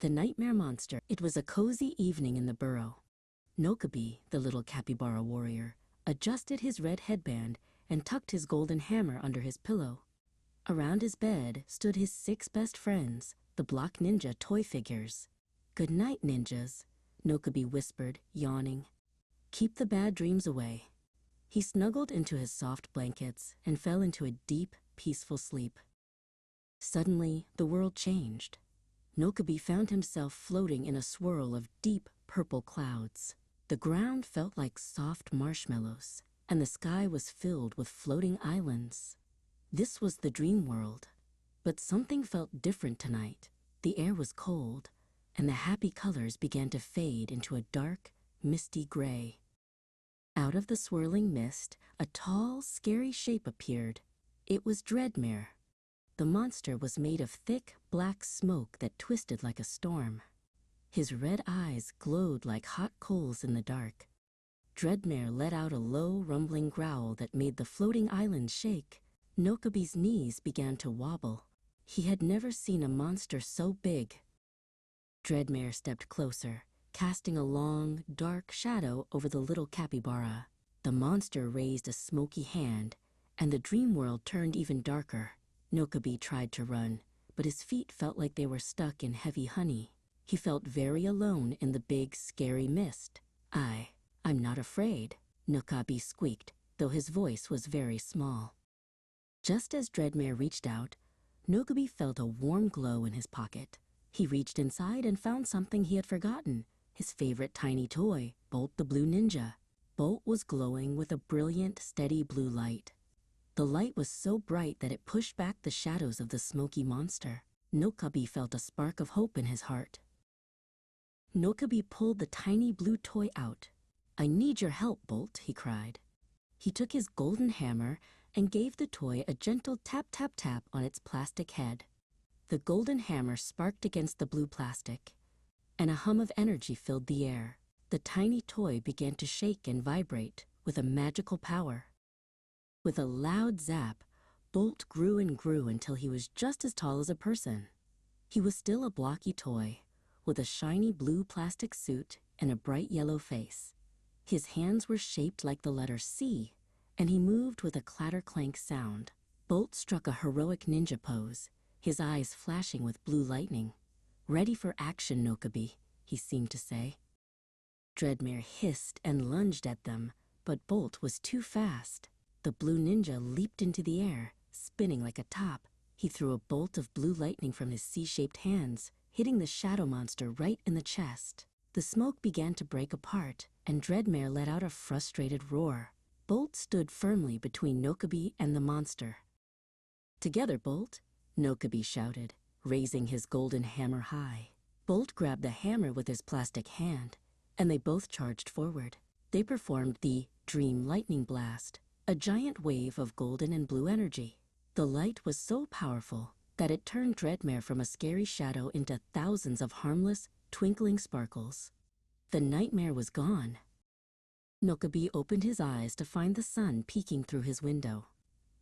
The Nightmare Monster. It was a cozy evening in the burrow. Nokobi, the little capybara warrior, adjusted his red headband and tucked his golden hammer under his pillow. Around his bed stood his 6 best friends, the Block Ninja toy figures. "Good night, ninjas," Nokobi whispered, yawning. "Keep the bad dreams away." He snuggled into his soft blankets and fell into a deep, peaceful sleep. Suddenly, the world changed. Nokobi found himself floating in a swirl of deep, purple clouds. The ground felt like soft marshmallows, and the sky was filled with floating islands. This was the dream world. But something felt different tonight. The air was cold, and the happy colors began to fade into a dark, misty gray. Out of the swirling mist, a tall, scary shape appeared. It was Dreadmare. The monster was made of thick, black smoke that twisted like a storm. His red eyes glowed like hot coals in the dark. Dreadmare let out a low, rumbling growl that made the floating island shake. Nokobi's knees began to wobble. He had never seen a monster so big. Dreadmare stepped closer, casting a long, dark shadow over the little capybara. The monster raised a smoky hand, and the dream world turned even darker. Nokobi tried to run, but his feet felt like they were stuck in heavy honey. He felt very alone in the big, scary mist. I'm not afraid," Nokobi squeaked, though his voice was very small. Just as Dreadmare reached out, Nokobi felt a warm glow in his pocket. He reached inside and found something he had forgotten, his favorite tiny toy, Bolt the Blue Ninja. Bolt was glowing with a brilliant, steady blue light. The light was so bright that it pushed back the shadows of the smoky monster. Nokobi felt a spark of hope in his heart. Nokobi pulled the tiny blue toy out. "I need your help, Bolt," he cried. He took his golden hammer and gave the toy a gentle tap-tap-tap on its plastic head. The golden hammer sparked against the blue plastic, and a hum of energy filled the air. The tiny toy began to shake and vibrate with a magical power. With a loud zap, Bolt grew and grew until he was just as tall as a person. He was still a blocky toy, with a shiny blue plastic suit and a bright yellow face. His hands were shaped like the letter C, and he moved with a clatter-clank sound. Bolt struck a heroic ninja pose, his eyes flashing with blue lightning. "Ready for action, Nokobi," he seemed to say. Dreadmare hissed and lunged at them, but Bolt was too fast. The blue ninja leaped into the air, spinning like a top. He threw a bolt of blue lightning from his C-shaped hands, hitting the shadow monster right in the chest. The smoke began to break apart, and Dreadmare let out a frustrated roar. Bolt stood firmly between Nokobi and the monster. "Together, Bolt," Nokobi shouted, raising his golden hammer high. Bolt grabbed the hammer with his plastic hand, and they both charged forward. They performed the Dream Lightning Blast, a giant wave of golden and blue energy. The light was so powerful that it turned Dreadmare from a scary shadow into thousands of harmless, twinkling sparkles. The nightmare was gone. Nokobi opened his eyes to find the sun peeking through his window.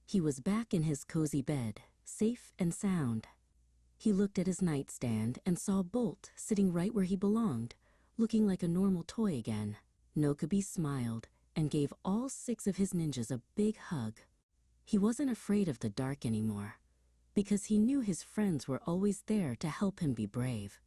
He was back in his cozy bed, safe and sound. He looked at his nightstand and saw Bolt sitting right where he belonged, looking like a normal toy again. Nokobi smiled and gave all 6 of his ninjas a big hug. He wasn't afraid of the dark anymore, because he knew his friends were always there to help him be brave.